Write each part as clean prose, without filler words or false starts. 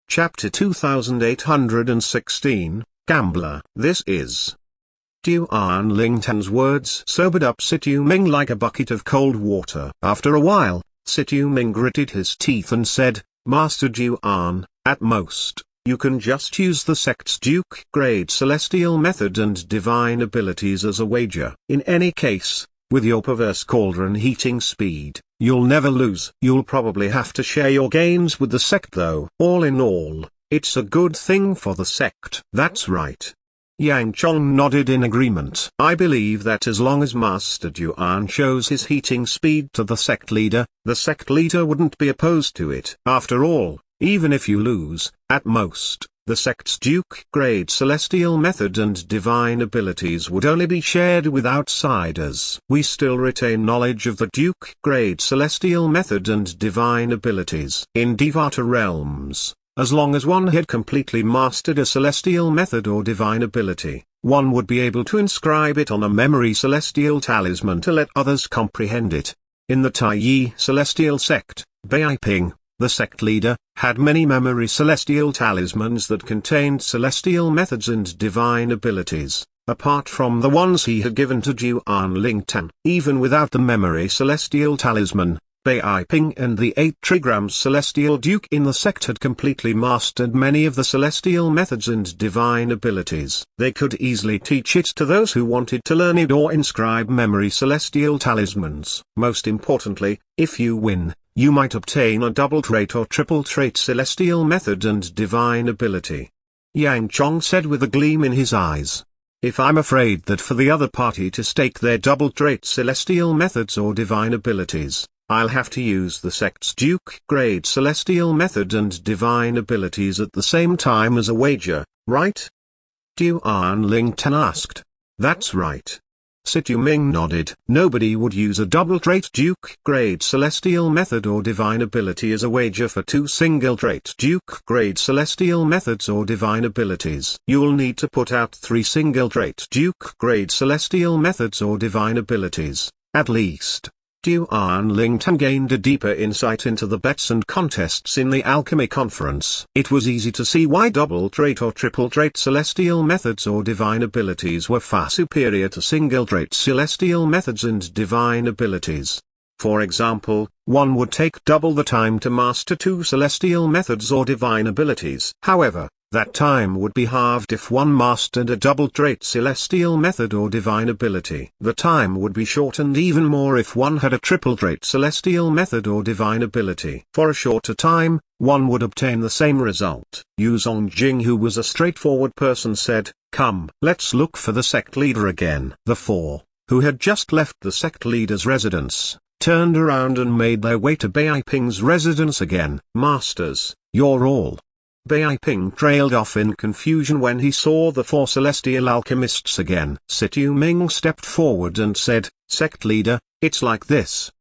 Chapter 2816, Gambler. This is Duan Lingtan's words sobered up Situ Ming like a bucket of cold water. After a while, Situ Ming gritted his teeth and said, Master Duan, at most, you can just use the sect's Duke-grade celestial method and divine abilities as a wager. In any case, with your perverse cauldron heating speed, you'll never lose. You'll probably have to share your gains with the sect though. All in all, it's a good thing for the sect. That's right. Yang Chong nodded in agreement. I believe that as long as Master Duan shows his heating speed to the sect leader wouldn't be opposed to it. After all, even if you lose, at most, the sect's Duke-grade celestial method and divine abilities would only be shared with outsiders. We still retain knowledge of the Duke-grade celestial method and divine abilities. In Devata realms, as long as one had completely mastered a celestial method or divine ability, one would be able to inscribe it on a memory celestial talisman to let others comprehend it. In the Taiyi celestial sect, Bai Ping, the sect leader, had many memory celestial talismans that contained celestial methods and divine abilities, apart from the ones he had given to Duan Lingtan. Even without the memory celestial talisman, Bai Ping and the 8 trigrams celestial duke in the sect had completely mastered many of the celestial methods and divine abilities. They could easily teach it to those who wanted to learn it or inscribe memory celestial talismans. Most importantly, if you win, you might obtain a double trait or triple trait celestial method and divine ability. Yang Chong said with a gleam in his eyes. If I'm afraid that for the other party to stake their double trait celestial methods or divine abilities, I'll have to use the sect's Duke-grade celestial method and divine abilities at the same time as a wager, right? Duan Lingtan asked. That's right. Situ Ming nodded. Nobody would use a double trait Duke-grade celestial method or divine ability as a wager for 2 single trait Duke-grade celestial methods or divine abilities. You'll need to put out 3 single trait Duke-grade celestial methods or divine abilities, at least. Duan Lingtan gained a deeper insight into the bets and contests in the Alchemy conference. It was easy to see why double trait or triple trait celestial methods or divine abilities were far superior to single trait celestial methods and divine abilities. For example, one would take double the time to master 2 celestial methods or divine abilities. However, that time would be halved if one mastered a double trait celestial method or divine ability. The time would be shortened even more if one had a triple trait celestial method or divine ability. For a shorter time, one would obtain the same result. Yu Zongjing, who was a straightforward person, said, Come, let's look for the sect leader again. The 4, who had just left the sect leader's residence, turned around and made their way to Bai Ping's residence again. Masters, you're all. Bai Ping trailed off in confusion when he saw the 4 celestial alchemists again. Situ Ming stepped forward and said, Sect leader, it's like this.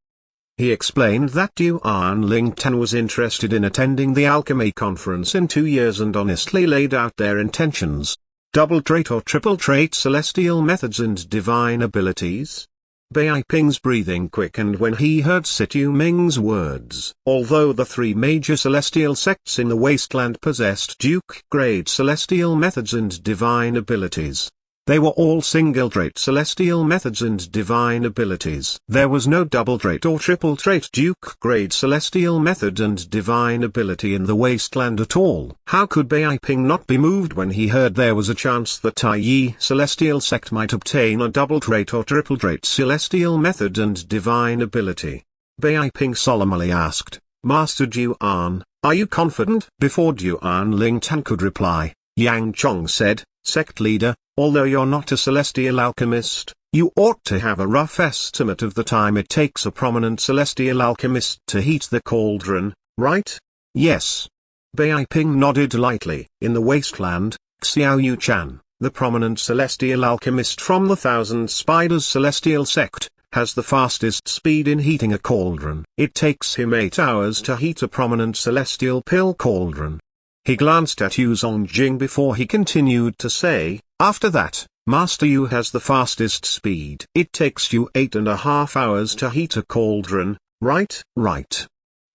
He explained that Duan Lingtan was interested in attending the Alchemy conference in 2 years and honestly laid out their intentions. Double trait or triple trait celestial methods and divine abilities? Bai Ping's breathing quickened when he heard Situ Ming's words. Although the 3 major celestial sects in the wasteland possessed Duke-grade celestial methods and divine abilities, they were all single trait celestial methods and divine abilities. There was no double trait or triple trait Duke-grade celestial method and divine ability in the wasteland at all. How could Bai Ping not be moved when he heard there was a chance that Taiyi celestial sect might obtain a double trait or triple trait celestial method and divine ability? Bai Ping solemnly asked, Master Duan, are you confident? Before Duan Lingtan could reply, Yang Chong said, Sect leader, although you're not a celestial alchemist, you ought to have a rough estimate of the time it takes a prominent celestial alchemist to heat the cauldron, right? Yes. Bai Ping nodded lightly. In the wasteland, Xiao Yu-chan, the prominent celestial alchemist from the Thousand Spiders celestial sect, has the fastest speed in heating a cauldron. It takes him 8 hours to heat a prominent celestial pill cauldron. He glanced at Yu Zongjing before he continued to say, after that, Master Yu has the fastest speed. It takes you 8.5 hours to heat a cauldron, right? Right.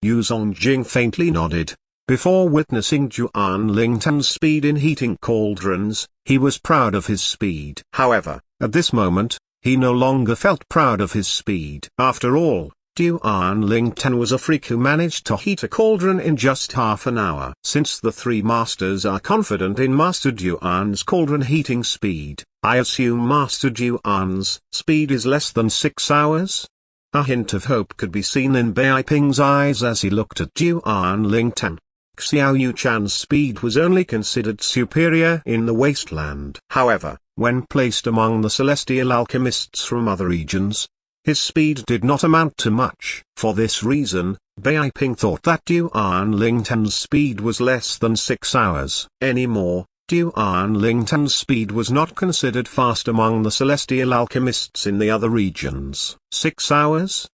Yu Zongjing faintly nodded. Before witnessing Juan Lingtan's speed in heating cauldrons, he was proud of his speed. However, at this moment, he no longer felt proud of his speed. After all, Duan Lingtan was a freak who managed to heat a cauldron in just half an hour. Since the three masters are confident in Master Duan's cauldron heating speed, I assume Master Duan's speed is less than 6 hours? A hint of hope could be seen in Bai Ping's eyes as he looked at Duan Lingtan. Xiao Yuchan's speed was only considered superior in the wasteland. However, when placed among the celestial alchemists from other regions, his speed did not amount to much. For this reason, Bai Ping thought that Duan Lingtan's speed was less than 6 hours. Anymore, Duan Lingtan's speed was not considered fast among the celestial alchemists in the other regions. 6 hours?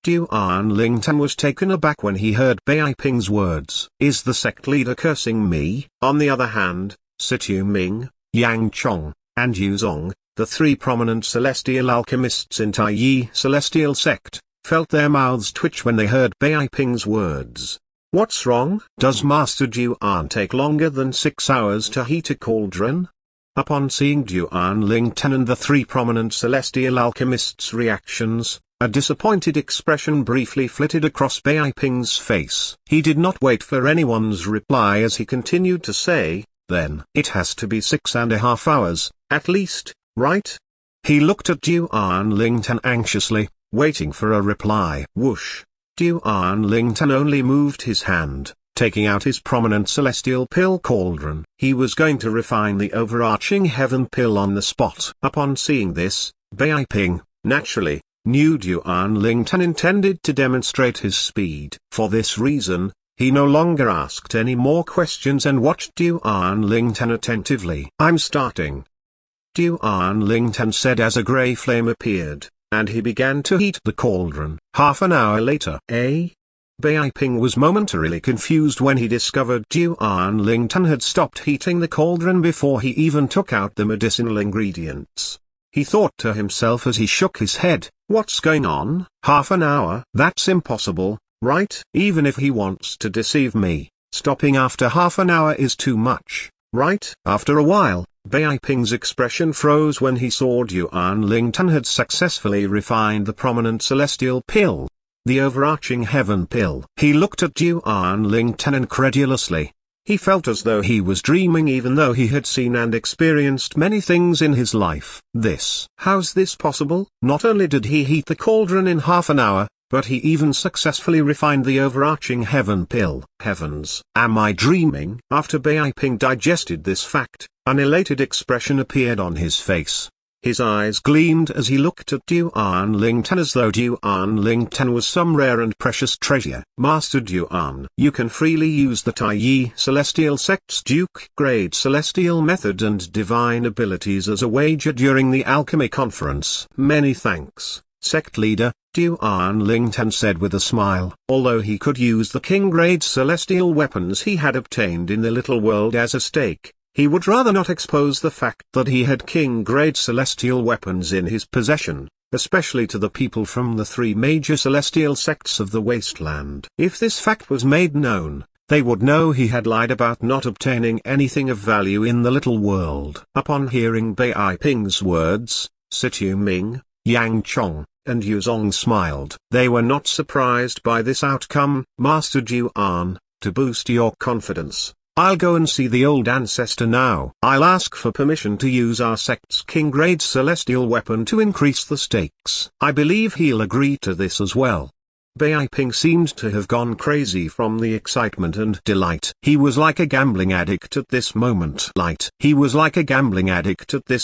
Duan Lingtan was taken aback when he heard Bai Ping's words. Is the sect leader cursing me? On the other hand, Situ Ming, Yang Chong, and Yu Zong, the three prominent celestial alchemists in Taiyi Celestial Sect, felt their mouths twitch when they heard Bai Ping's words. What's wrong? Does Master Duan take longer than 6 hours to heat a cauldron? Upon seeing Duan Lingtan and the three prominent celestial alchemists' reactions, a disappointed expression briefly flitted across Bai Ping's face. He did not wait for anyone's reply as he continued to say, then it has to be 6.5 hours, at least, right? He looked at Duan Lingtan anxiously, waiting for a reply. Whoosh! Duan Lingtan only moved his hand, taking out his prominent celestial pill cauldron. He was going to refine the overarching heaven pill on the spot. Upon seeing this, Bai Ping, naturally, knew Duan Lingtan intended to demonstrate his speed. For this reason, he no longer asked any more questions and watched Duan Lingtan attentively. I'm starting. Duan Lingtan said as a grey flame appeared, and he began to heat the cauldron. Half an hour later. Bai Ping was momentarily confused when he discovered Duan Lingtan had stopped heating the cauldron before he even took out the medicinal ingredients. He thought to himself as he shook his head, what's going on? Half an hour? That's impossible, right? Even if he wants to deceive me, stopping after half an hour is too much, right? After a while, Bai Ping's expression froze when he saw Duan Lingtan had successfully refined the prominent celestial pill, the overarching heaven pill. He looked at Duan Lingtan incredulously. He felt as though he was dreaming even though he had seen and experienced many things in his life. How's this possible? Not only did he heat the cauldron in half an hour, but he even successfully refined the overarching heaven pill. Heavens! Am I dreaming? After Bai Ping digested this fact, an elated expression appeared on his face. His eyes gleamed as he looked at Duan Lingtan as though Duan Lingtan was some rare and precious treasure. Master Duan, you can freely use the Taiyi Celestial Sect's Duke-grade celestial method and divine abilities as a wager during the Alchemy conference. Many thanks, Sect leader, Duan Lingtan said with a smile. Although he could use the king-grade celestial weapons he had obtained in the little world as a stake, he would rather not expose the fact that he had king-grade celestial weapons in his possession, especially to the people from the three major celestial sects of the wasteland. If this fact was made known, they would know he had lied about not obtaining anything of value in the little world. Upon hearing Bai Ping's words, Situ Ming, Yang Chong, and Yu Zong smiled. They were not surprised by this outcome. Master Duan, to boost your confidence, I'll go and see the old ancestor now. I'll ask for permission to use our sect's king-grade celestial weapon to increase the stakes. I believe he'll agree to this as well. Bai Ping seemed to have gone crazy from the excitement and delight. He was like a gambling addict at this moment. He was like a gambling addict at this.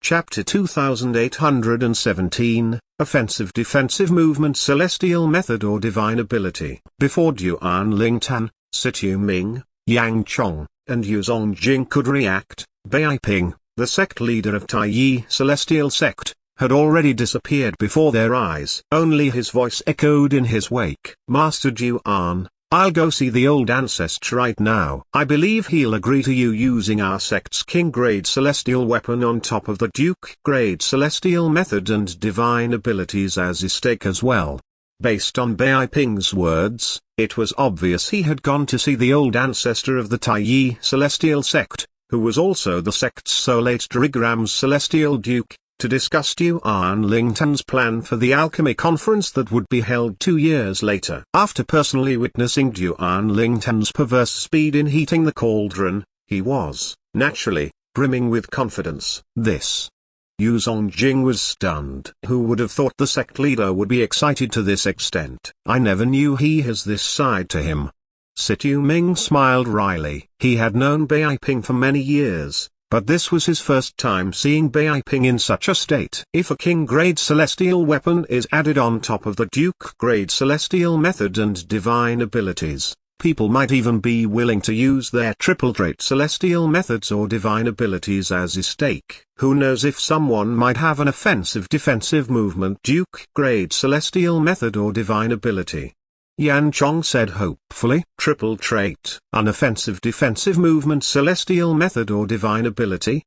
Chapter 2817, Offensive Defensive Movement Celestial Method or Divine Ability. Before Duan Lingtan, Situ Ming, Yang Chong, and Yu Zongjing could react, Bai Ping, the sect leader of Taiyi Celestial Sect, had already disappeared before their eyes. Only his voice echoed in his wake. Master Duan, I'll go see the old ancestor right now. I believe he'll agree to you using our sect's king-grade celestial weapon on top of the Duke-grade celestial method and divine abilities as his stake as well. Based on Bai Ping's words, it was obvious he had gone to see the old ancestor of the Taiyi celestial sect, who was also the sect's Solate Drigram's celestial duke, to discuss Duan Lingtan's plan for the alchemy conference that would be held 2 years later. After personally witnessing Duan Lingtan's perverse speed in heating the cauldron, he was, naturally, brimming with confidence. This Yu Zongjing was stunned. Who would have thought the sect leader would be excited to this extent? I never knew he has this side to him. Situ Ming smiled wryly. He had known Bai Ping for many years, but this was his first time seeing Bai Ping in such a state. If a king-grade celestial weapon is added on top of the duke-grade celestial method and divine abilities, people might even be willing to use their triple-trait celestial methods or divine abilities as a stake. Who knows if someone might have an offensive-defensive movement duke-grade celestial method or divine ability. Yan Chong said hopefully. Triple trait, an offensive-defensive movement celestial method or divine ability?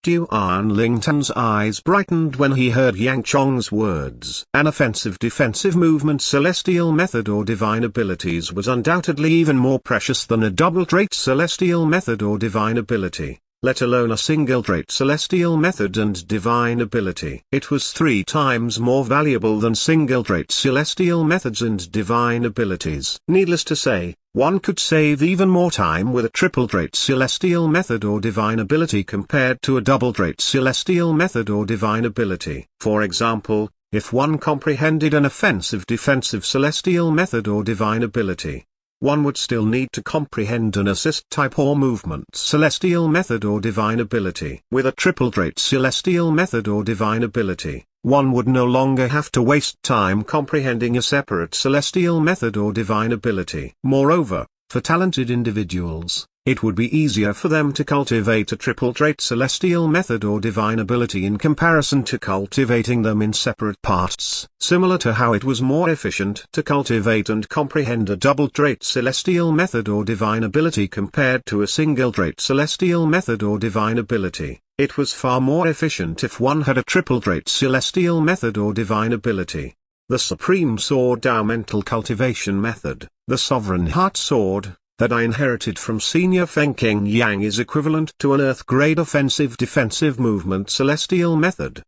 Duan Lingtan's eyes brightened when he heard Yang Chong's words. An offensive-defensive movement celestial method or divine abilities was undoubtedly even more precious than a double-trait celestial method or divine ability, let alone a single-trait celestial method and divine ability. It was 3 times more valuable than single-trait celestial methods and divine abilities. Needless to say, one could save even more time with a triple-trait celestial method or divine ability compared to a double-trait celestial method or divine ability. For example, if one comprehended an offensive-defensive celestial method or divine ability, one would still need to comprehend an assist type or movement celestial method or divine ability. With a triple-trait celestial method or divine ability, one would no longer have to waste time comprehending a separate celestial method or divine ability. Moreover, for talented individuals, it would be easier for them to cultivate a triple-trait celestial method or divine ability in comparison to cultivating them in separate parts. Similar to how it was more efficient to cultivate and comprehend a double-trait celestial method or divine ability compared to a single-trait celestial method or divine ability, it was far more efficient if one had a triple-trait celestial method or divine ability. The Supreme Sword Dao Mental Cultivation Method, the Sovereign Heart Sword, that I inherited from Senior Feng King Yang is equivalent to an Earth-grade offensive-defensive movement celestial method.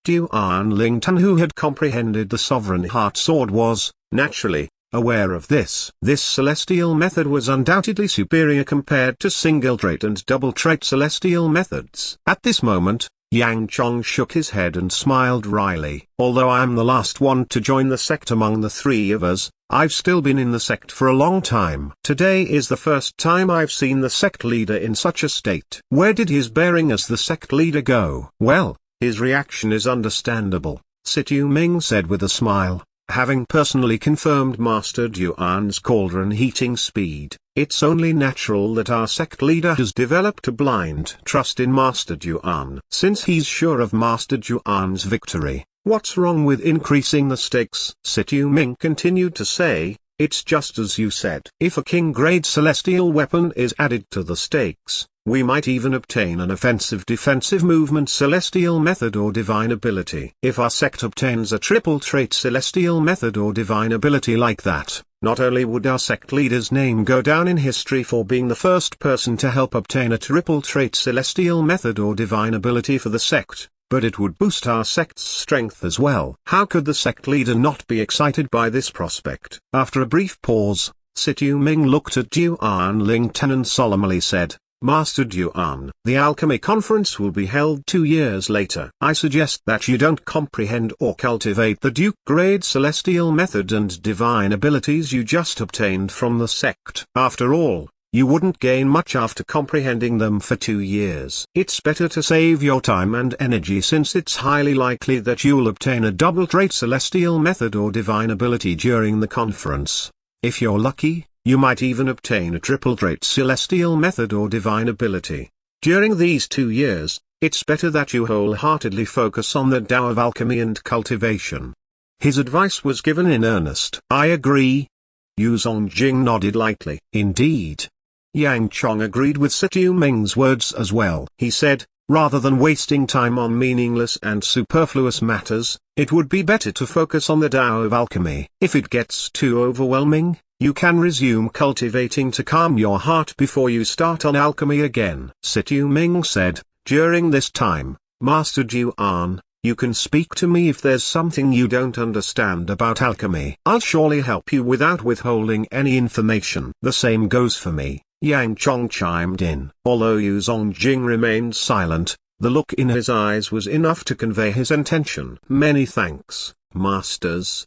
Duan Lingtan, who had comprehended the Sovereign Heart Sword, was, naturally, aware of this. This celestial method was undoubtedly superior compared to single-trait and double-trait celestial methods. At this moment, Yang Chong shook his head and smiled wryly. Although I'm the last one to join the sect among the 3 of us, I've still been in the sect for a long time. Today is the first time I've seen the sect leader in such a state. Where did his bearing as the sect leader go? Well, his reaction is understandable, Situ Ming said with a smile. Having personally confirmed Master Duan's cauldron heating speed, it's only natural that our sect leader has developed a blind trust in Master Duan. Since he's sure of Master Duan's victory, what's wrong with increasing the stakes? Situ Ming continued to say, it's just as you said. If a king-grade celestial weapon is added to the stakes, we might even obtain an offensive-defensive movement celestial method or divine ability. If our sect obtains a triple-trait celestial method or divine ability like that, not only would our sect leader's name go down in history for being the first person to help obtain a triple-trait celestial method or divine ability for the sect, but it would boost our sect's strength as well. How could the sect leader not be excited by this prospect? After a brief pause, Situ Ming looked at Duan Lingtan and solemnly said, Master Duan, the Alchemy Conference will be held 2 years later. I suggest that you don't comprehend or cultivate the Duke-grade celestial method and divine abilities you just obtained from the sect. After all, you wouldn't gain much after comprehending them for 2 years. It's better to save your time and energy, since it's highly likely that you'll obtain a double-trait celestial method or divine ability during the conference. If you're lucky, you might even obtain a triple-trait celestial method or divine ability. During these 2 years, it's better that you wholeheartedly focus on the Tao of alchemy and cultivation. His advice was given in earnest. I agree. Yu Zongjing nodded lightly. Indeed. Yang Chong agreed with Situ Ming's words as well. He said, Rather than wasting time on meaningless and superfluous matters, it would be better to focus on the Tao of alchemy. If it gets too overwhelming, you can resume cultivating to calm your heart before you start on alchemy again. Situ Ming said, during this time, Master Juan, you can speak to me if there's something you don't understand about alchemy. I'll surely help you without withholding any information. The same goes for me, Yang Chong chimed in. Although Yu Zongjing remained silent, the look in his eyes was enough to convey his intention. Many thanks, masters.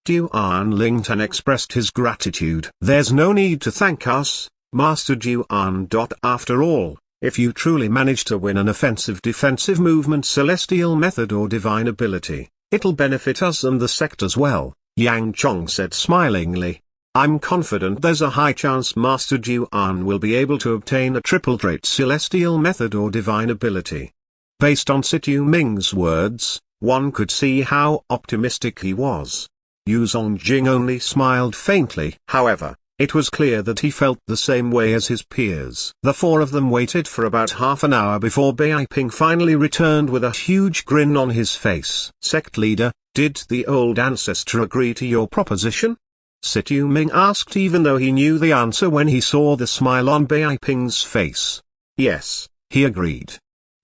Duan Lingtan expressed his gratitude. There's no need to thank us, Master Juan. After all, if you truly manage to win an offensive-defensive movement celestial method or divine ability, it'll benefit us and the sect as well, Yang Chong said smilingly. I'm confident there's a high chance Master Juan will be able to obtain a triple-trait celestial method or divine ability. Based on Situ Ming's words, one could see how optimistic he was. Yu Zongjing only smiled faintly. However, it was clear that he felt the same way as his peers. The four of them waited for about half an hour before Bai Ping finally returned with a huge grin on his face. Sect leader, did the old ancestor agree to your proposition? Situ Ming asked, even though he knew the answer when he saw the smile on Bai Ping's face. Yes, he agreed.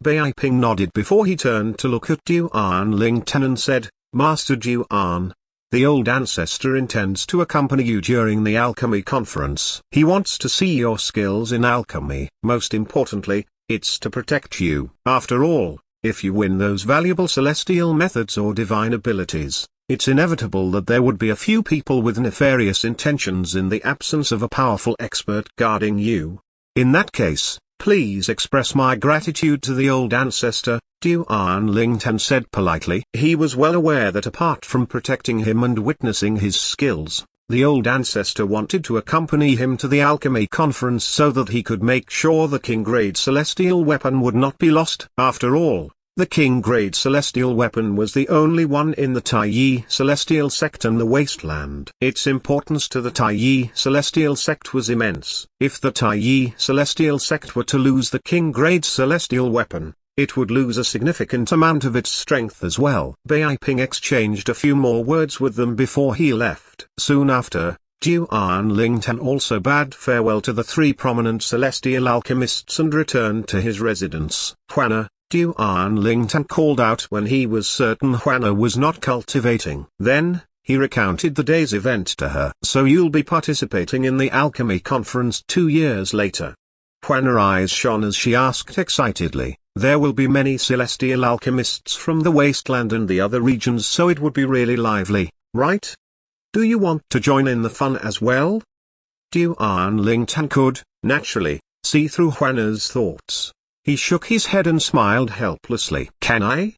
Bai Ping nodded before he turned to look at Duan Lingtan and said, Master Duan, the old ancestor intends to accompany you during the alchemy conference. He wants to see your skills in alchemy. Most importantly, it's to protect you. After all, if you win those valuable celestial methods or divine abilities, it's inevitable that there would be a few people with nefarious intentions in the absence of a powerful expert guarding you. In that case, please express my gratitude to the old ancestor, Duan Lingtan said politely. He was well aware that apart from protecting him and witnessing his skills, the old ancestor wanted to accompany him to the alchemy conference so that he could make sure the king-grade celestial weapon would not be lost. After all, the king-grade celestial weapon was the only one in the Taiyi celestial sect and the wasteland. Its importance to the Taiyi celestial sect was immense. If the Taiyi celestial sect were to lose the king-grade celestial weapon, it would lose a significant amount of its strength as well. Bai Ping exchanged a few more words with them before he left. Soon after, Duan Lingtan also bade farewell to the three prominent celestial alchemists and returned to his residence. Huana, Duan Lingtan called out when he was certain Huana was not cultivating. Then, he recounted the day's event to her. So you'll be participating in the alchemy conference 2 years later. Huana's eyes shone as she asked excitedly. There will be many celestial alchemists from the wasteland and the other regions, so it would be really lively, right? Do you want to join in the fun as well? Duan Lingtan could, naturally, see through Huana's thoughts. He shook his head and smiled helplessly. Can I?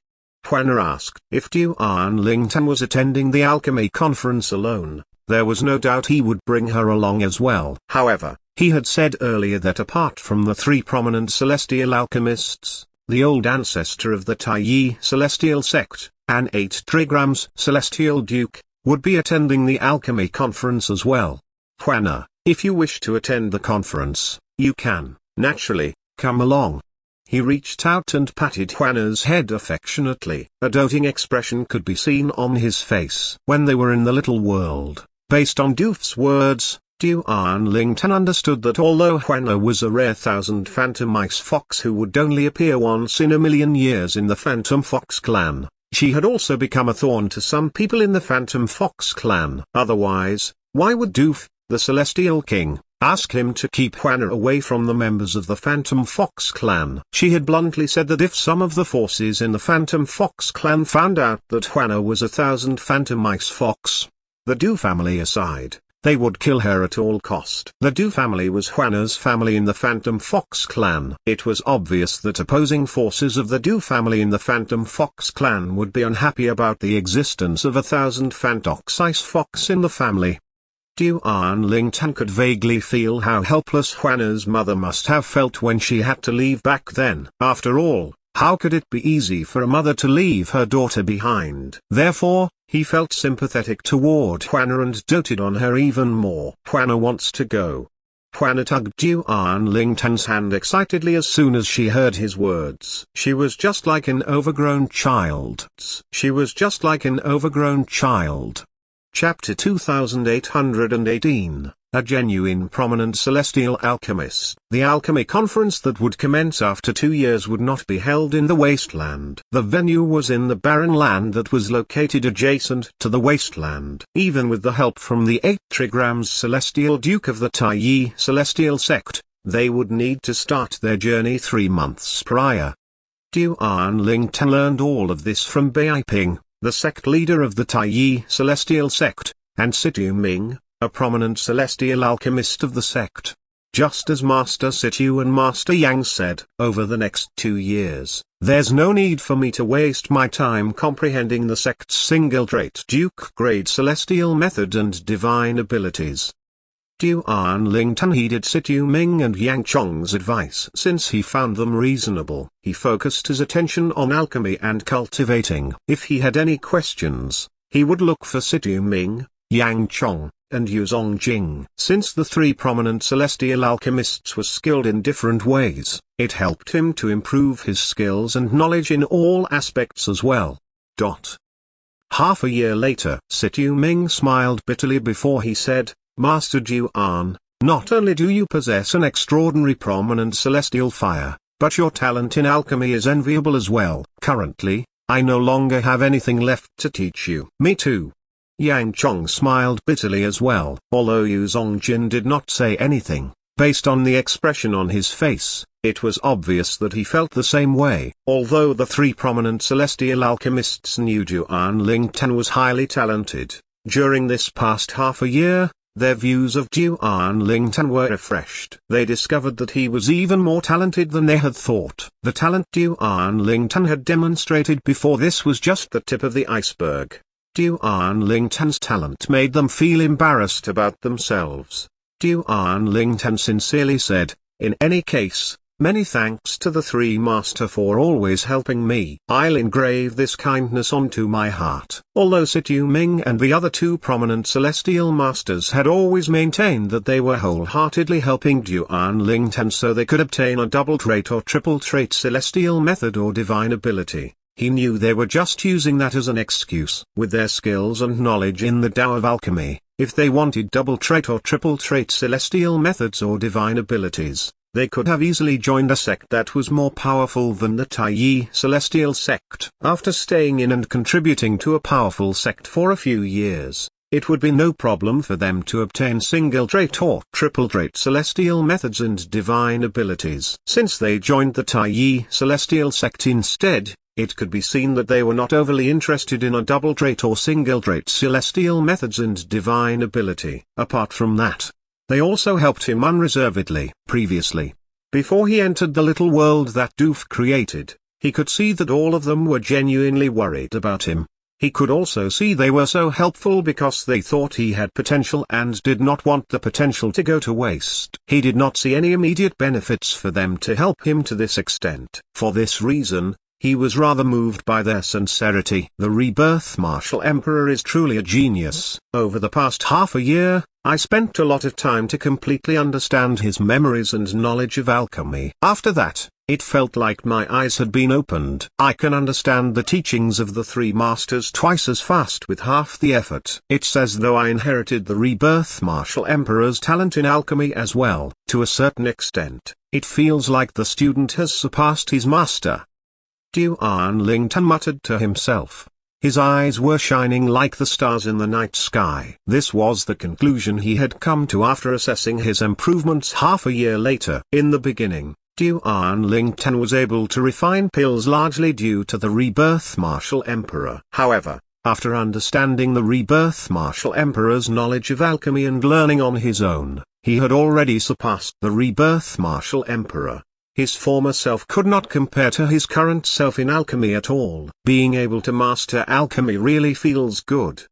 Huana asked. If Duan Lingtan was attending the alchemy conference alone, there was no doubt he would bring her along as well. However, he had said earlier that apart from the three prominent celestial alchemists, the old ancestor of the Taiyi celestial sect, an 8 trigrams celestial duke, would be attending the alchemy conference as well. Huana, if you wish to attend the conference, you can, naturally, come along. He reached out and patted Huana's head affectionately. A doting expression could be seen on his face. When they were in the little world, based on Doof's words, Duan Lingtan understood that although Huana was a rare phantom ice fox who would only appear once in a million years in the Phantom Fox clan, she had also become a thorn to some people in the Phantom Fox clan. Otherwise, why would Doof, the Celestial King, ask him to keep Huana away from the members of the Phantom Fox clan? She had bluntly said that if some of the forces in the Phantom Fox clan found out that Huana was a phantom ice fox, the Du family aside, they would kill her at all cost. The Du family was Huana's family in the Phantom Fox clan. It was obvious that opposing forces of the Du family in the Phantom Fox clan would be unhappy about the existence of a phantom ice fox in the family. Duan Lingtan could vaguely feel how helpless Huana's mother must have felt when she had to leave back then. After all, how could it be easy for a mother to leave her daughter behind? Therefore, he felt sympathetic toward Huana and doted on her even more. Huana wants to go. Hwana tugged Duan Lingtan's hand excitedly as soon as she heard his words. She was just like an overgrown child. Chapter 2818, A Genuine Prominent Celestial Alchemist. The alchemy conference that would commence after 2 years would not be held in the wasteland. The venue was in the barren land that was located adjacent to the wasteland. Even with the help from the 8 trigrams Celestial Duke of the Taiyi Celestial Sect, they would need to start their journey 3 months prior. Duan Lingtan learned all of this from Beiping, the sect leader of the Taiyi Celestial Sect, and Situ Ming, a prominent celestial alchemist of the sect. Just as Master Situ and Master Yang said, over the next 2 years, there's no need for me to waste my time comprehending the sect's single trait Duke-grade celestial method and divine abilities. Duan Lingtan heeded Situ Ming and Yang Chong's advice since he found them reasonable. He focused his attention on alchemy and cultivating. If he had any questions, he would look for Situ Ming, Yang Chong, and Yu Zongjing. Since the 3 prominent celestial alchemists were skilled in different ways, it helped him to improve his skills and knowledge in all aspects as well. Half a year later, Situ Ming smiled bitterly before he said, Master Duan, not only do you possess an extraordinary prominent celestial fire, but your talent in alchemy is enviable as well. Currently, I no longer have anything left to teach you. Me too. Yang Chong smiled bitterly as well. Although Yu Zongjin did not say anything, based on the expression on his face, it was obvious that he felt the same way. Although the 3 prominent celestial alchemists knew Duan Lingtan was highly talented, during this past half a year, their views of Duan Lingtan were refreshed. They discovered that he was even more talented than they had thought. The talent Duan Lingtan had demonstrated before this was just the tip of the iceberg. Duan Lingtan's talent made them feel embarrassed about themselves. Duan Lingtan sincerely said, in any case, many thanks to the 3 Master for always helping me. I'll engrave this kindness onto my heart. Although Situ Ming and the other 2 prominent celestial masters had always maintained that they were wholeheartedly helping Duan Lingtan so they could obtain a double trait or triple trait celestial method or divine ability, he knew they were just using that as an excuse. With their skills and knowledge in the Tao of Alchemy, if they wanted double trait or triple trait celestial methods or divine abilities, they could have easily joined a sect that was more powerful than the Taiyi Celestial Sect. After staying in and contributing to a powerful sect for a few years, it would be no problem for them to obtain single trait or triple trait celestial methods and divine abilities. Since they joined the Taiyi Celestial Sect instead, it could be seen that they were not overly interested in a double trait or single trait celestial methods and divine ability. Apart from that, they also helped him unreservedly. Previously, before he entered the little world that Doof created, he could see that all of them were genuinely worried about him. He could also see they were so helpful because they thought he had potential and did not want the potential to go to waste. He did not see any immediate benefits for them to help him to this extent. For this reason, he was rather moved by their sincerity. The Rebirth Martial Emperor is truly a genius. Over the past half a year, I spent a lot of time to completely understand his memories and knowledge of alchemy. After that, it felt like my eyes had been opened. I can understand the teachings of the 3 masters twice as fast with half the effort. It's as though I inherited the Rebirth Martial Emperor's talent in alchemy as well. To a certain extent, it feels like the student has surpassed his master. Duan Lingtan muttered to himself. His eyes were shining like the stars in the night sky. This was the conclusion he had come to after assessing his improvements half a year later. In the beginning, Duan Lingtan was able to refine pills largely due to the Rebirth Martial Emperor. However, after understanding the Rebirth Martial Emperor's knowledge of alchemy and learning on his own, he had already surpassed the Rebirth Martial Emperor. His former self could not compare to his current self in alchemy at all. Being able to master alchemy really feels good.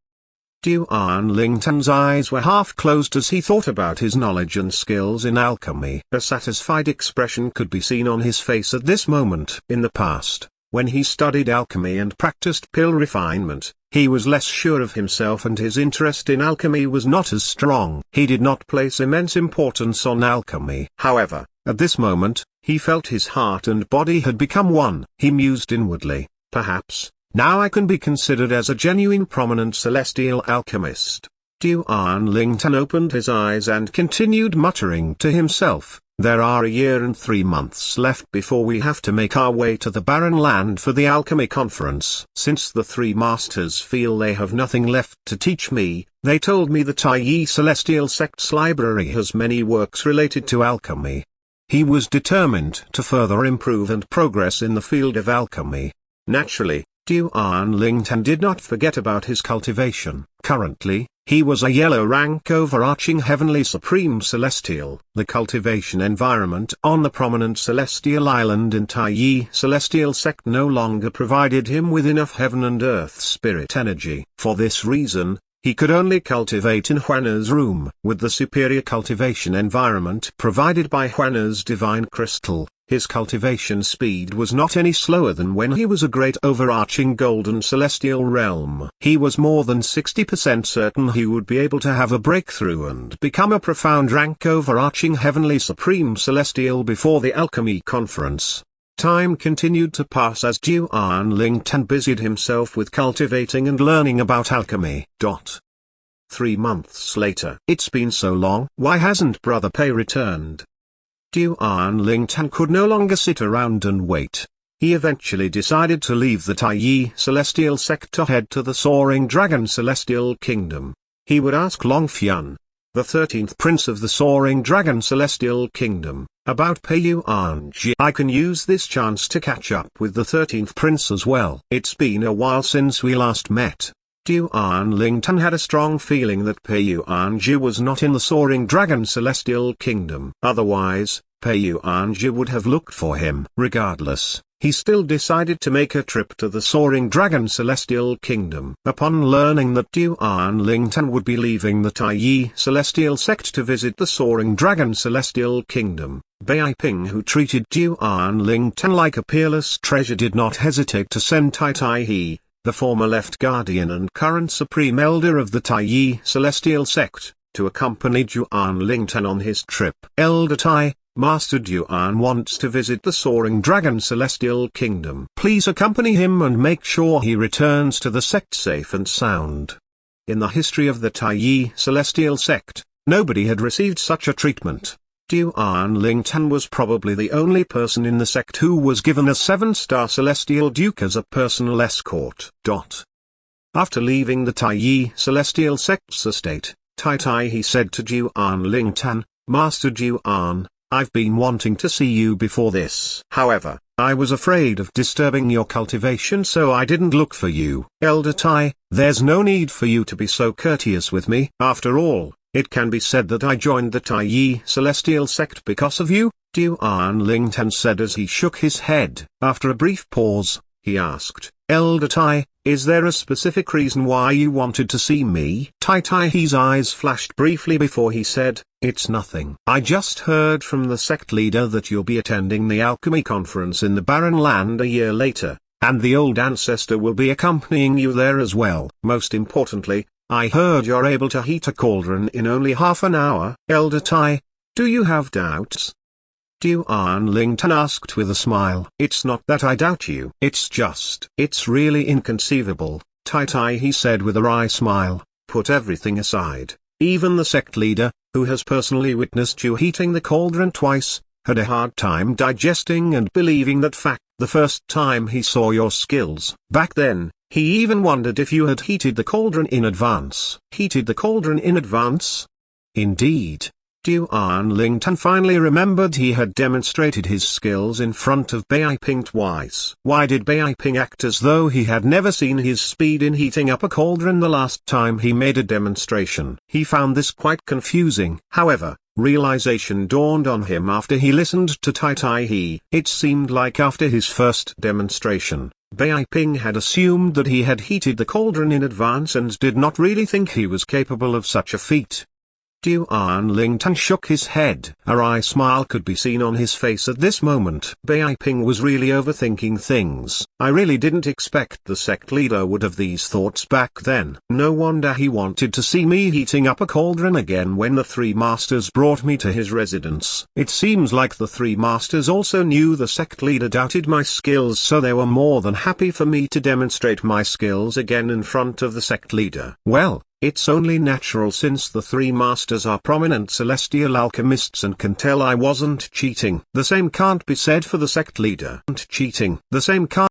Duan Lingtan's eyes were half closed as he thought about his knowledge and skills in alchemy. A satisfied expression could be seen on his face at this moment. In the past, When he studied alchemy and practiced pill refinement, he was less sure of himself and his interest in alchemy was not as strong. He did not place immense importance on alchemy. However, at this moment, he felt his heart and body had become one. He mused inwardly, perhaps, now I can be considered as a genuine prominent celestial alchemist. Duan Lingtan opened his eyes and continued muttering to himself, there are a year and 3 months left before we have to make our way to the barren land for the alchemy conference. Since the 3 masters feel they have nothing left to teach me, they told me the Tai Celestial Sect's library has many works related to alchemy. He was determined to further improve and progress in the field of alchemy. Naturally, Duan Lingtan did not forget about his cultivation. Currently, he was a yellow rank overarching heavenly supreme celestial. The cultivation environment on the prominent celestial island in Tai Celestial Sect no longer provided him with enough heaven and earth spirit energy. For this reason, he could only cultivate in Huana's room. With the superior cultivation environment provided by Huana's divine crystal, his cultivation speed was not any slower than when he was a great overarching golden celestial realm. He was more than 60% certain he would be able to have a breakthrough and become a profound rank overarching heavenly supreme celestial before the alchemy conference. Time continued to pass as Duan Lingtan busied himself with cultivating and learning about alchemy. 3 months later. It's been so long. Why hasn't Brother Pei returned? Duan Lingtan could no longer sit around and wait. He eventually decided to leave the Tai Celestial Sect to head to the Soaring Dragon Celestial Kingdom. He would ask Long Fian, the 13th Prince of the Soaring Dragon Celestial Kingdom, about Pei Yuanji. I can use this chance to catch up with the 13th Prince as well. It's been a while since we last met. Duan Lingtan had a strong feeling that Pei Yuanji was not in the Soaring Dragon Celestial Kingdom. Otherwise, Pei Yuanji would have looked for him. Regardless, he still decided to make a trip to the Soaring Dragon Celestial Kingdom. Upon learning that Duan Lingtan would be leaving the Tai Celestial Sect to visit the Soaring Dragon Celestial Kingdom, Bai Ping, who treated Duan Lingtan like a peerless treasure, did not hesitate to send Tai He, the former left guardian and current supreme elder of the Tai Celestial Sect, to accompany Duan Lingtan on his trip. Elder Tai, Master Duan wants to visit the Soaring Dragon Celestial Kingdom. Please accompany him and make sure he returns to the sect safe and sound. In the history of the Tai Celestial Sect, nobody had received such a treatment. Duan Lingtan was probably the only person in the sect who was given a 7-star Celestial Duke as a personal escort. After leaving the Tai Celestial Sect's estate, Tai he said to Duan Lingtan, Master Duan, I've been wanting to see you before this. However, I was afraid of disturbing your cultivation, so I didn't look for you. Elder Tai, there's no need for you to be so courteous with me. After all, it can be said that I joined the Tai Celestial Sect because of you, Duan Lingtan said as he shook his head. After a brief pause, he asked, Elder Tai, is there a specific reason why you wanted to see me? Tai He's eyes flashed briefly before he said, it's nothing. I just heard from the sect leader that you'll be attending the alchemy conference in the barren land a year later, and the old ancestor will be accompanying you there as well. Most importantly, I heard you're able to heat a cauldron in only half an hour. Elder Tai, do you have doubts? Duan Lingtan asked with a smile. It's not that I doubt you. It's really inconceivable, Tai he said with a wry smile. Put everything aside. Even the sect leader, who has personally witnessed you heating the cauldron twice, had a hard time digesting and believing that fact the first time he saw your skills. Back then, he even wondered if you had heated the cauldron in advance. Heated the cauldron in advance? Indeed. Duan Lingtan finally remembered he had demonstrated his skills in front of Bai Ping twice. Why did Bai Ping act as though he had never seen his speed in heating up a cauldron the last time he made a demonstration? He found this quite confusing. However, realization dawned on him after he listened to Tai He. It seemed like after his first demonstration, Bai Ping had assumed that he had heated the cauldron in advance and did not really think he was capable of such a feat. Duan Lingtan shook his head. A wry smile could be seen on his face at this moment. Bai Ping was really overthinking things. I really didn't expect the sect leader would have these thoughts back then. No wonder he wanted to see me heating up a cauldron again when the three masters brought me to his residence. It seems like the three masters also knew the sect leader doubted my skills, so they were more than happy for me to demonstrate my skills again in front of the sect leader. Well, it's only natural since the three masters are prominent celestial alchemists and can tell I wasn't cheating. The same can't be said for the sect leader. Cheating. The same can't.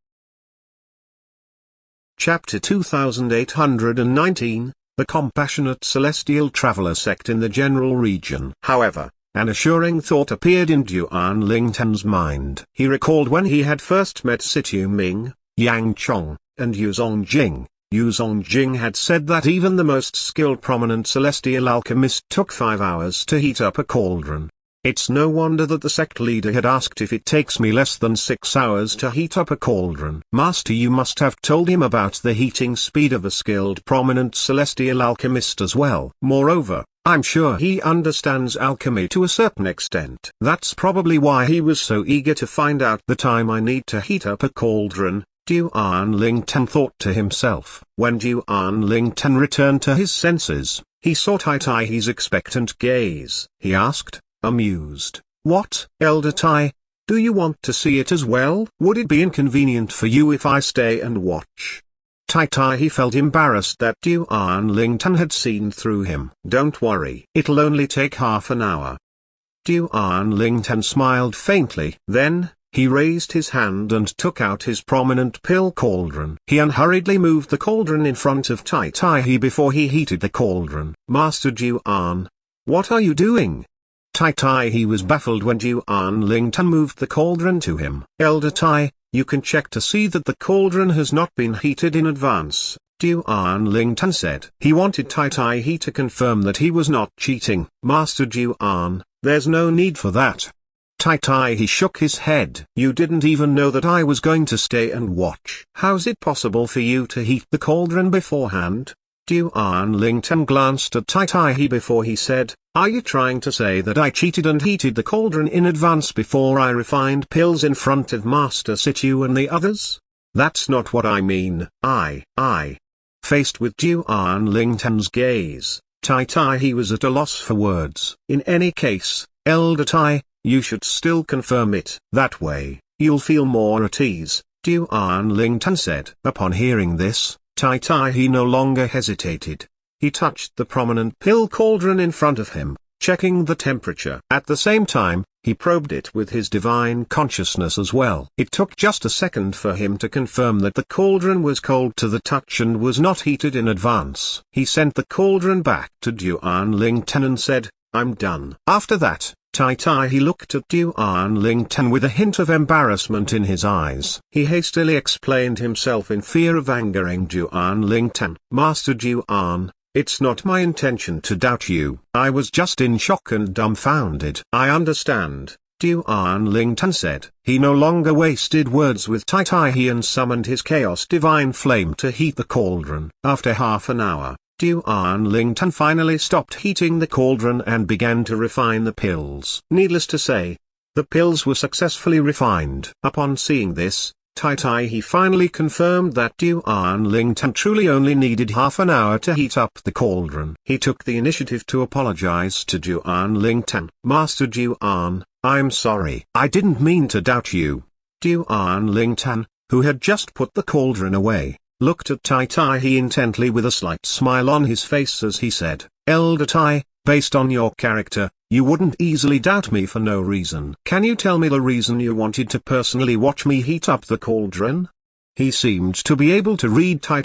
Chapter 2819, The Compassionate Celestial Traveler Sect in the General Region. However, an assuring thought appeared in Duan Lingtan's mind. He recalled when he had first met Situ Ming, Yang Chong, and Yu Zongjing. Yu Zongjing had said that even the most skilled prominent celestial alchemist took 5 hours to heat up a cauldron. It's no wonder that the sect leader had asked if it takes me less than 6 hours to heat up a cauldron. Master, you must have told him about the heating speed of a skilled prominent celestial alchemist as well. Moreover, I'm sure he understands alchemy to a certain extent. That's probably why he was so eager to find out the time I need to heat up a cauldron. Duan Lingtan thought to himself. When Duan Lingtan returned to his senses, he saw Tai Tai's expectant gaze. He asked, amused, "What, Elder Tai? Do you want to see it as well? Would it be inconvenient for you if I stay and watch?" Tai Tai felt embarrassed that Duan Lingtan had seen through him. "Don't worry. It'll only take half an hour." Duan Lingtan smiled faintly. Then, he raised his hand and took out his prominent pill cauldron. He unhurriedly moved the cauldron in front of Tai Tai before he heated the cauldron. "Master Duan, what are you doing?" Tai Tai was baffled when Duan Lingtan moved the cauldron to him. "Elder Tai, you can check to see that the cauldron has not been heated in advance," Duan Lingtan said. He wanted Tai Tai to confirm that he was not cheating. "Master Duan, there's no need for that." Tai Tai shook his head. "You didn't even know that I was going to stay and watch. How's it possible for you to heat the cauldron beforehand?" Duan Lingtan glanced at Tai Tai before he said, "Are you trying to say that I cheated and heated the cauldron in advance before I refined pills in front of Master Situ and the others? That's not what I mean." Faced with Duan Lingtan's gaze, Tai Tai was at a loss for words. "In any case, Elder Tai, you should still confirm it. That way, you'll feel more at ease," Duan Lingtan said. Upon hearing this, Tai no longer hesitated. He touched the prominent pill cauldron in front of him, checking the temperature. At the same time, he probed it with his divine consciousness as well. It took just a second for him to confirm that the cauldron was cold to the touch and was not heated in advance. He sent the cauldron back to Duan Lingtan and said, "I'm done." After that, Tai looked at Duan Lingtan with a hint of embarrassment in his eyes. He hastily explained himself in fear of angering Duan Lingtan. "Master Duan, it's not my intention to doubt you. I was just in shock and dumbfounded." "I understand," Duan Lingtan said. He no longer wasted words with Tai and summoned his chaos divine flame to heat the cauldron. After half an hour, Duan Lingtan finally stopped heating the cauldron and began to refine the pills. Needless to say, the pills were successfully refined. Upon seeing this, Tai finally confirmed that Duan Lingtan truly only needed half an hour to heat up the cauldron. He took the initiative to apologize to Duan Lingtan. "Master Duan, I'm sorry. I didn't mean to doubt you." Duan Lingtan, who had just put the cauldron away, looked at Tai intently with a slight smile on his face as he said, "Elder Tai, based on your character, you wouldn't easily doubt me for no reason. Can you tell me the reason you wanted to personally watch me heat up the cauldron?" He seemed to be able to read Tai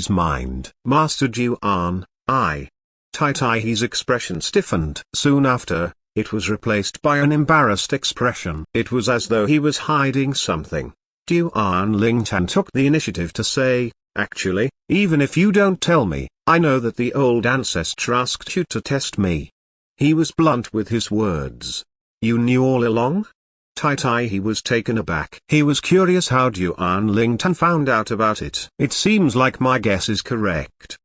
mind. "Master Duan, I." Tai expression stiffened. Soon after, it was replaced by an embarrassed expression. It was as though he was hiding something. Duan Lingtan took the initiative to say, "Actually, even if you don't tell me, I know that the old ancestor asked you to test me." He was blunt with his words. "You knew all along?" Tai was taken aback. He was curious how Duan Lingtan found out about it. "It seems like my guess is correct."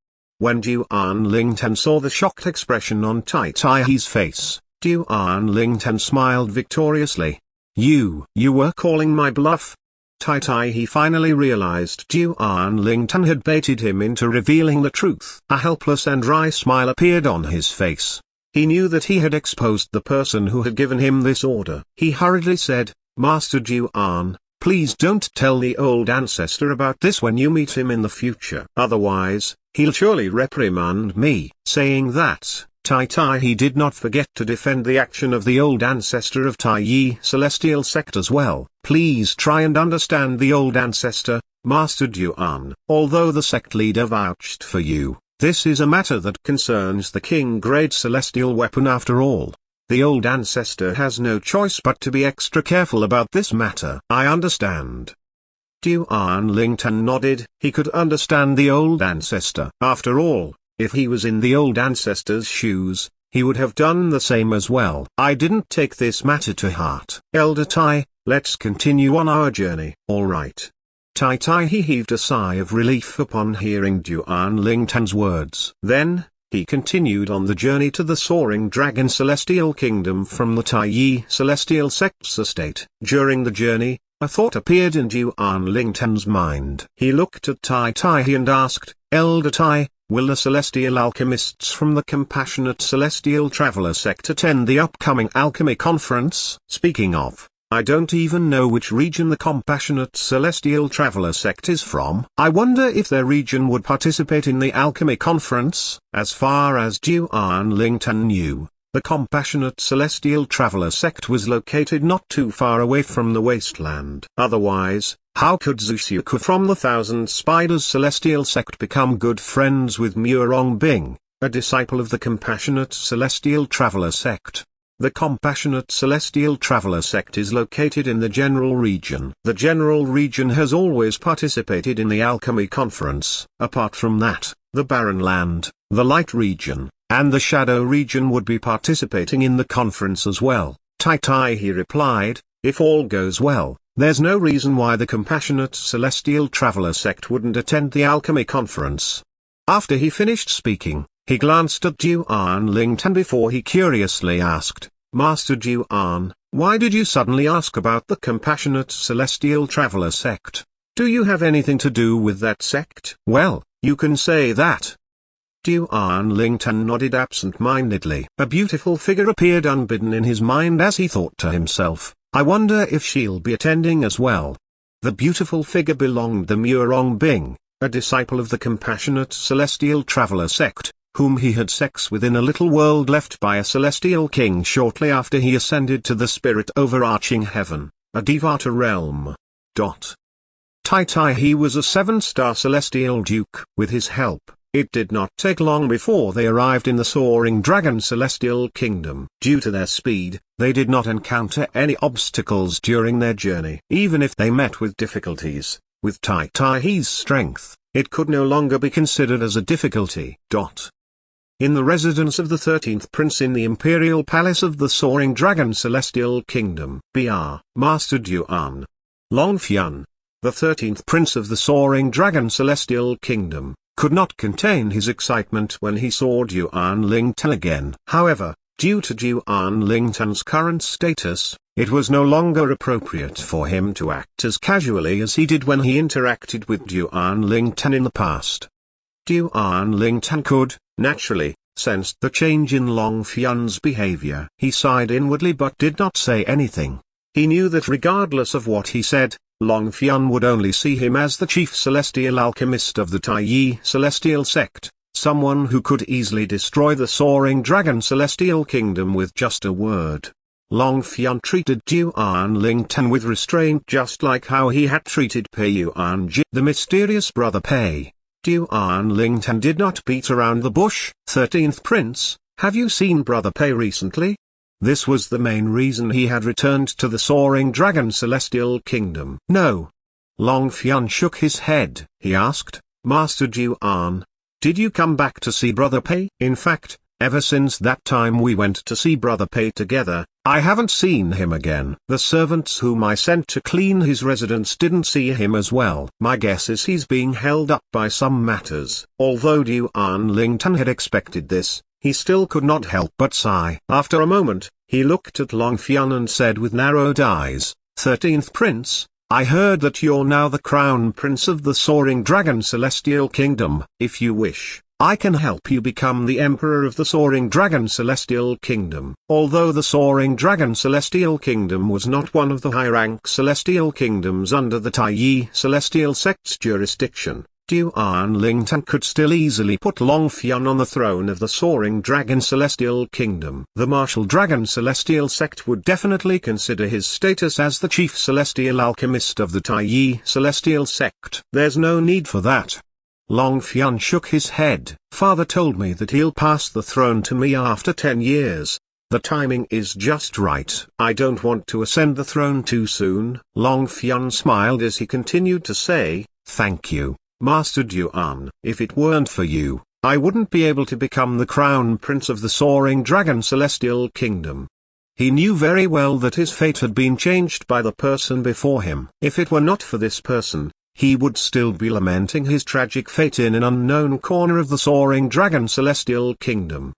When Duan Lingtan saw the shocked expression on Tai Tai's face, Duan Lingtan smiled victoriously. You were calling my bluff? Tai Tai finally realized Duan Lingtan had baited him into revealing the truth. A helpless and wry smile appeared on his face. He knew that he had exposed the person who had given him this order. He hurriedly said, Master Duan, please don't tell the old ancestor about this when you meet him in the future. Otherwise, he'll surely reprimand me. Saying that, Tai Tai did not forget to defend the action of the old ancestor of Tai Yi Celestial Sect as well. Please try and understand the old ancestor, Master Duan. Although the sect leader vouched for you, this is a matter that concerns the king-grade celestial weapon after all. The old ancestor has no choice but to be extra careful about this matter. I understand. Duan Lingtan nodded. He could understand the old ancestor. After all, if he was in the old ancestor's shoes, he would have done the same as well. I didn't take this matter to heart. Elder Tai, let's continue on our journey. All right. Tai Tai heaved a sigh of relief upon hearing Duan Lingtan's words. Then, he continued on the journey to the Soaring Dragon Celestial Kingdom from the Tai Yi Celestial Sect's estate. During the journey, a thought appeared in Duan Lingtan's mind. He looked at Tai Tai and asked, Elder Tai, will the Celestial Alchemists from the Compassionate Celestial Traveler Sect attend the upcoming Alchemy Conference? Speaking of, I don't even know which region the Compassionate Celestial Traveler Sect is from. I wonder if their region would participate in the Alchemy Conference. As far as Duan Lingtan knew, the Compassionate Celestial Traveler Sect was located not too far away from the wasteland. Otherwise, how could Zusuku from the Thousand Spiders Celestial Sect become good friends with Murong Bing, a disciple of the Compassionate Celestial Traveler Sect? The Compassionate Celestial Traveler Sect is located in the General Region. The General Region has always participated in the Alchemy Conference. Apart from that, the Barren Land, the Light Region, and the Shadow Region would be participating in the conference as well. Tai Tai replied, if all goes well, there's no reason why the Compassionate Celestial Traveler Sect wouldn't attend the Alchemy Conference. After he finished speaking, he glanced at Duan Lingtan before he curiously asked, Master Duan, why did you suddenly ask about the Compassionate Celestial Traveler Sect? Do you have anything to do with that sect? Well, you can say that. Duan Lingtan nodded absent-mindedly. A beautiful figure appeared unbidden in his mind as he thought to himself, I wonder if she'll be attending as well. The beautiful figure belonged to Murong Bing, a disciple of the Compassionate Celestial Traveler Sect, whom he had sex with in a little world left by a celestial king shortly after he ascended to the spirit overarching heaven, a Devata realm. Tai Tai was a 7-star celestial duke. With his help, it did not take long before they arrived in the Soaring Dragon Celestial Kingdom. Due to their speed, they did not encounter any obstacles during their journey. Even if they met with difficulties, with Tai Tai's strength, it could no longer be considered as a difficulty. In the residence of the 13th Prince in the Imperial Palace of the Soaring Dragon Celestial Kingdom, Br. Master Duan Longfian, the 13th Prince of the Soaring Dragon Celestial Kingdom, could not contain his excitement when he saw Duan Lingtan again. However, due to Duan Lingtan's current status, it was no longer appropriate for him to act as casually as he did when he interacted with Duan Lingtan in the past. Duan Lingtan could, naturally, sense the change in Longfian's behavior. He sighed inwardly but did not say anything. He knew that regardless of what he said, Longfian would only see him as the chief celestial alchemist of the Tai Yi Celestial Sect, someone who could easily destroy the Soaring Dragon Celestial Kingdom with just a word. Longfian treated Duan Lingtan with restraint just like how he had treated Pei Yuanji, the mysterious brother Pei. Duan Lingtan did not beat around the bush. 13th Prince, have you seen Brother Pei recently? This was the main reason he had returned to the Soaring Dragon Celestial Kingdom. No. Longfian shook his head. He asked, Master Duan, did you come back to see Brother Pei? In fact, ever since that time we went to see Brother Pei together, I haven't seen him again. The servants whom I sent to clean his residence didn't see him as well. My guess is he's being held up by some matters." Although Duan Lingtan had expected this, he still could not help but sigh. After a moment, he looked at Long Fian and said with narrowed eyes, "13th Prince, I heard that you're now the Crown Prince of the Soaring Dragon Celestial Kingdom. If you wish, I can help you become the Emperor of the Soaring Dragon Celestial Kingdom." Although the Soaring Dragon Celestial Kingdom was not one of the high-rank celestial kingdoms under the Taiyi Celestial Sect's jurisdiction, Duan Lingtan could still easily put Long Fian on the throne of the Soaring Dragon Celestial Kingdom. The Martial Dragon Celestial Sect would definitely consider his status as the chief celestial alchemist of the Taiyi Celestial Sect. There's no need for that. Long Fian shook his head. "Father told me that he'll pass the throne to me after 10 years. The timing is just right. I don't want to ascend the throne too soon." Long Fian smiled as he continued to say, "Thank you, Master Duan. If it weren't for you, I wouldn't be able to become the Crown Prince of the Soaring Dragon Celestial Kingdom." He knew very well that his fate had been changed by the person before him. If it were not for this person, he would still be lamenting his tragic fate in an unknown corner of the Soaring Dragon Celestial Kingdom.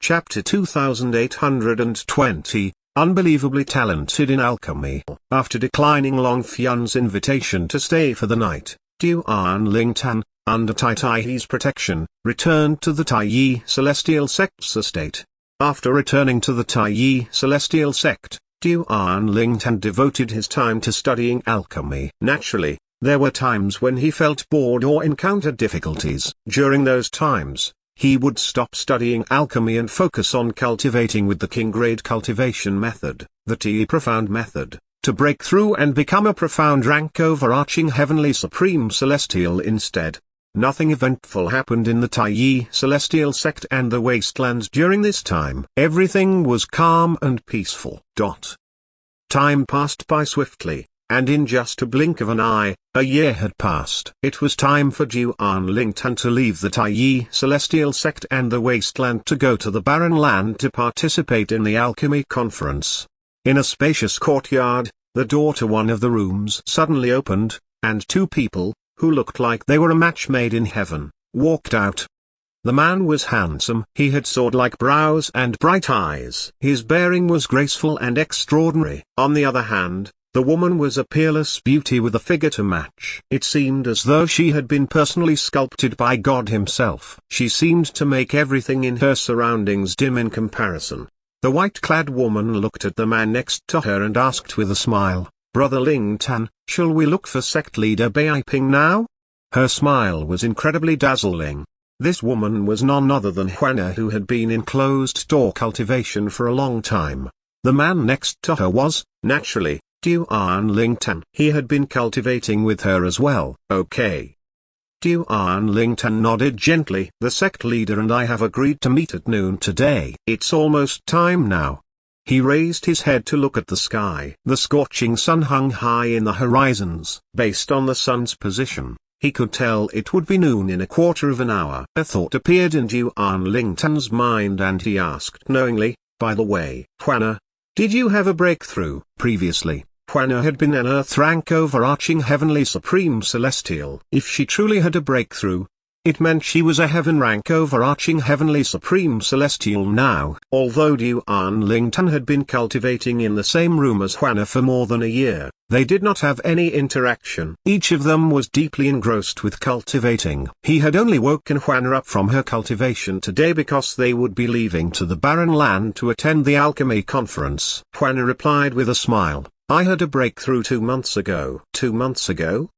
Chapter 2820, Unbelievably Talented in Alchemy. After declining Long Fian's invitation to stay for the night, Duan Lingtan, under Tai Tai's protection, returned to the Taiyi Celestial Sect's estate. After returning to the Taiyi Celestial Sect, Duan Lingtan devoted his time to studying alchemy. Naturally, there were times when he felt bored or encountered difficulties. During those times, he would stop studying alchemy and focus on cultivating with the King-grade cultivation method, the Te Profound method, to break through and become a profound rank overarching heavenly supreme celestial instead. Nothing eventful happened in the Taiyi Celestial Sect and the Wastelands during this time. Everything was calm and peaceful. Time passed by swiftly, and in just a blink of an eye, a year had passed. It was time for Duan Lingtan to leave the Taiyi Celestial Sect and the Wasteland to go to the Barren Land to participate in the Alchemy Conference. In a spacious courtyard, the door to one of the rooms suddenly opened, and two people, who looked like they were a match made in heaven, walked out. The man was handsome. He had sword-like brows and bright eyes. His bearing was graceful and extraordinary. On the other hand, the woman was a peerless beauty with a figure to match. It seemed as though she had been personally sculpted by God himself. She seemed to make everything in her surroundings dim in comparison. The white-clad woman looked at the man next to her and asked with a smile, "Brother Lingtan, shall we look for sect leader Bai Ping now?" Her smile was incredibly dazzling. This woman was none other than Huana, who had been in closed-door cultivation for a long time. The man next to her was, naturally, Duan Lingtan. He had been cultivating with her as well. "Okay." Duan Lingtan nodded gently. "The sect leader and I have agreed to meet at noon today. It's almost time now." He raised his head to look at the sky. The scorching sun hung high in the horizons. Based on the sun's position, he could tell it would be noon in a quarter of an hour. A thought appeared in Duan Lingtan's mind and he asked knowingly, "By the way, Huana, did you have a breakthrough?" Previously, Huana had been an Earth rank overarching heavenly supreme celestial. If she truly had a breakthrough, it meant she was a heaven rank overarching heavenly supreme celestial now. Although Duan Lingtan had been cultivating in the same room as Huana for more than a year, they did not have any interaction. Each of them was deeply engrossed with cultivating. He had only woken Huana up from her cultivation today because they would be leaving to the Barren Land to attend the Alchemy Conference. Huana replied with a smile, "I had a breakthrough 2 months ago." 2 months ago?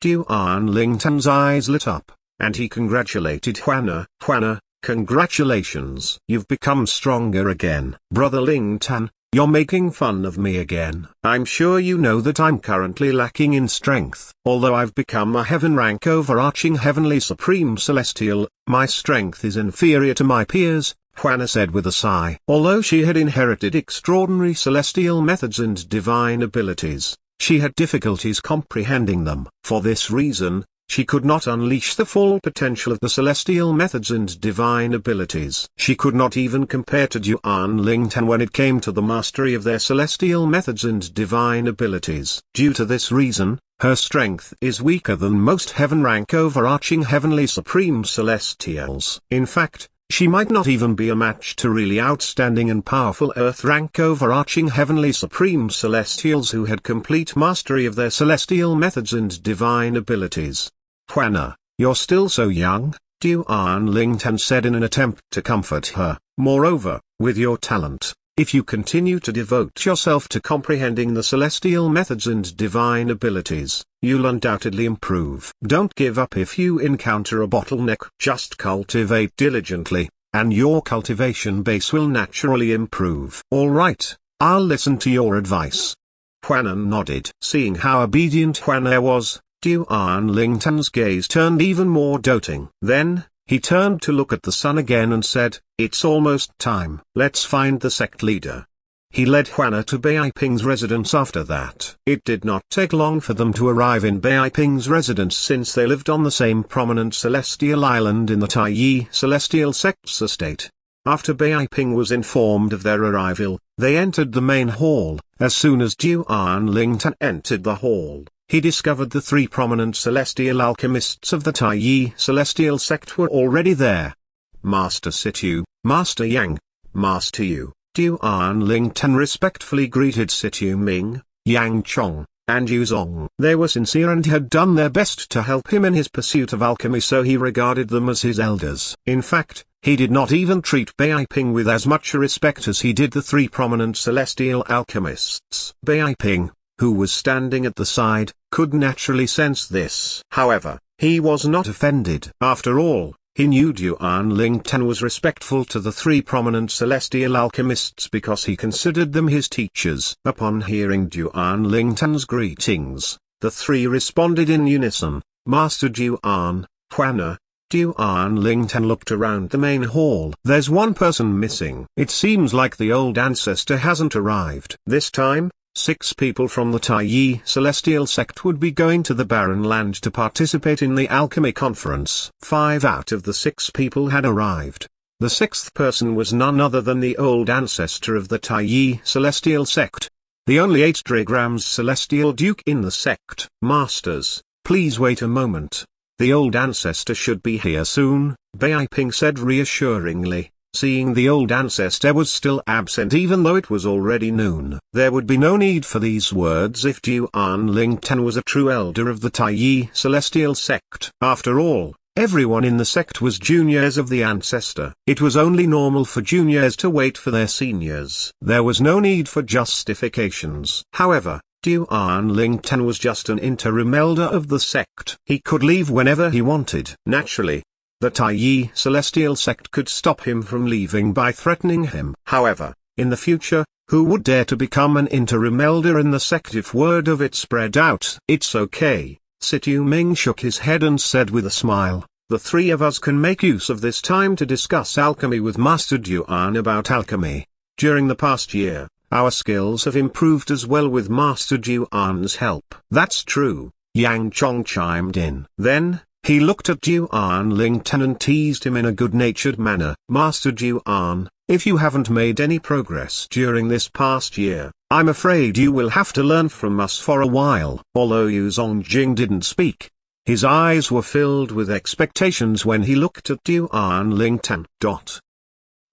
Duan Lingtan's eyes lit up, and he congratulated Huana. "Huana, congratulations. You've become stronger again." "Brother Lingtan, you're making fun of me again. I'm sure you know that I'm currently lacking in strength. Although I've become a heaven rank overarching heavenly supreme celestial, my strength is inferior to my peers," Huana said with a sigh. Although she had inherited extraordinary celestial methods and divine abilities, she had difficulties comprehending them. For this reason, she could not unleash the full potential of the celestial methods and divine abilities. She could not even compare to Duan Lingtan when it came to the mastery of their celestial methods and divine abilities. Due to this reason, her strength is weaker than most heaven-rank overarching heavenly supreme celestials. In fact, she might not even be a match to really outstanding and powerful earth-rank overarching heavenly supreme celestials who had complete mastery of their celestial methods and divine abilities. "Hwana, you're still so young," Duan Lingtan said in an attempt to comfort her. "Moreover, with your talent, if you continue to devote yourself to comprehending the celestial methods and divine abilities, you'll undoubtedly improve. Don't give up if you encounter a bottleneck. Just cultivate diligently, and your cultivation base will naturally improve." "All right, I'll listen to your advice." Hwana nodded. Seeing how obedient Hwana was, Duan Lingtan's gaze turned even more doting. Then, he turned to look at the sun again and said, "It's almost time. Let's find the sect leader." He led Hwana to Beiping's residence after that. It did not take long for them to arrive in Beiping's residence since they lived on the same prominent celestial island in the Taiyi celestial sect's estate. After Beiping was informed of their arrival, they entered the main hall. As soon as Duan Lingtan entered the hall, he discovered the three prominent celestial alchemists of the Taiyi celestial sect were already there. "Master Situ, Master Yang, Master Yu." Duan Lingtan respectfully greeted Situ Ming, Yang Chong, and Yu Zong. They were sincere and had done their best to help him in his pursuit of alchemy, so he regarded them as his elders. In fact, he did not even treat Beiping with as much respect as he did the three prominent celestial alchemists. Beiping, who was standing at the side, could naturally sense this. However, he was not offended. After all, he knew Duan Lingtan was respectful to the three prominent celestial alchemists because he considered them his teachers. Upon hearing Duan Lingtan's greetings, the three responded in unison, "Master Duan, Hwana." Duan Lingtan looked around the main hall. "There's one person missing. It seems like the old ancestor hasn't arrived." This time, 6 people from the Taiyi celestial sect would be going to the barren land to participate in the alchemy conference. 5 out of the 6 people had arrived. The 6th person was none other than the old ancestor of the Taiyi celestial sect, the only 8 trigrams celestial duke in the sect. "Masters, please wait a moment. The old ancestor should be here soon," Beiping said reassuringly. Seeing the old ancestor was still absent even though it was already noon. There would be no need for these words if Duan Lingtan was a true elder of the Taiyi celestial sect. After all, everyone in the sect was juniors of the ancestor. It was only normal for juniors to wait for their seniors. There was no need for justifications. However, Duan Lingtan was just an interim elder of the sect. He could leave whenever he wanted. Naturally, the Taiyi celestial sect could stop him from leaving by threatening him. However, in the future, who would dare to become an interim elder in the sect if word of it spread out? "It's okay," Situ Ming shook his head and said with a smile, "the 3 of us can make use of this time to discuss alchemy with Master Duan about alchemy. During the past year, our skills have improved as well with Master Duan's help." "That's true," Yang Chong chimed in. Then, he looked at Duan Lingtan and teased him in a good-natured manner. "Master Duan, if you haven't made any progress during this past year, I'm afraid you will have to learn from us for a while." Although Yu Zongjing didn't speak, his eyes were filled with expectations when he looked at Duan Lingtan.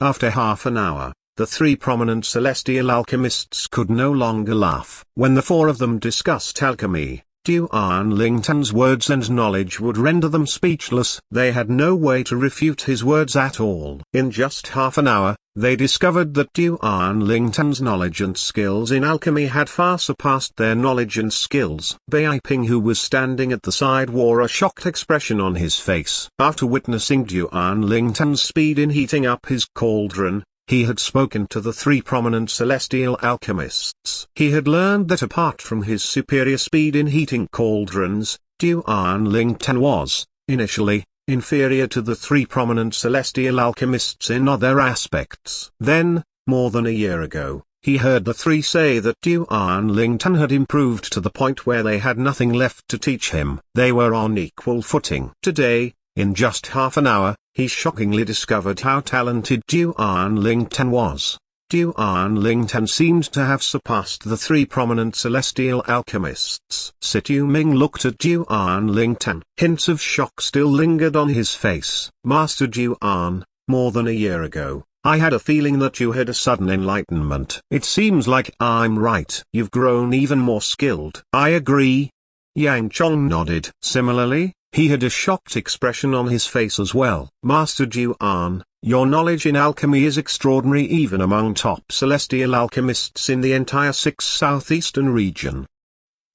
After half an hour, the 3 prominent celestial alchemists could no longer laugh. When the 4 of them discussed alchemy, Duan Lingtan's words and knowledge would render them speechless. They had no way to refute his words at all. In just half an hour, they discovered that Duan Lingtan's knowledge and skills in alchemy had far surpassed their knowledge and skills. Beiping, who was standing at the side, wore a shocked expression on his face. After witnessing Duan Lingtan's speed in heating up his cauldron, he had spoken to the 3 prominent celestial alchemists. He had learned that apart from his superior speed in heating cauldrons, Duan Lingtan was, initially, inferior to the 3 prominent celestial alchemists in other aspects. Then, more than a year ago, He heard the three say that Duan Lingtan had improved to the point where they had nothing left to teach him. They were on equal footing. Today, in just half an hour, he shockingly discovered how talented Duan Lingtan was. Duan Lingtan seemed to have surpassed the three prominent celestial alchemists. Situ Ming looked at Duan Lingtan. Hints of shock still lingered on his face. Master Duan, more than a year ago, I had a feeling that you had a sudden enlightenment. It seems like I'm right. You've grown even more skilled. I agree. Yang Chong nodded. Similarly, he had a shocked expression on his face as well. Master Duan, your knowledge in alchemy is extraordinary even among top celestial alchemists in the entire 6 southeastern region.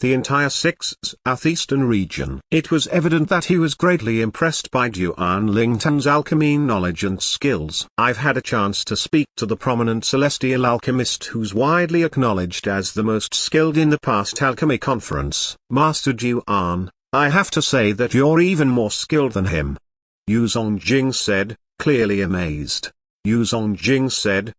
The entire 6 southeastern region. It was evident that he was greatly impressed by Duan Lingtan's alchemy knowledge and skills. I've had a chance to speak to the prominent celestial alchemist who's widely acknowledged as the most skilled in the past alchemy conference. Master Duan, I have to say that you're even more skilled than him. Yu Zongjing said, clearly amazed. Yu Zongjing said,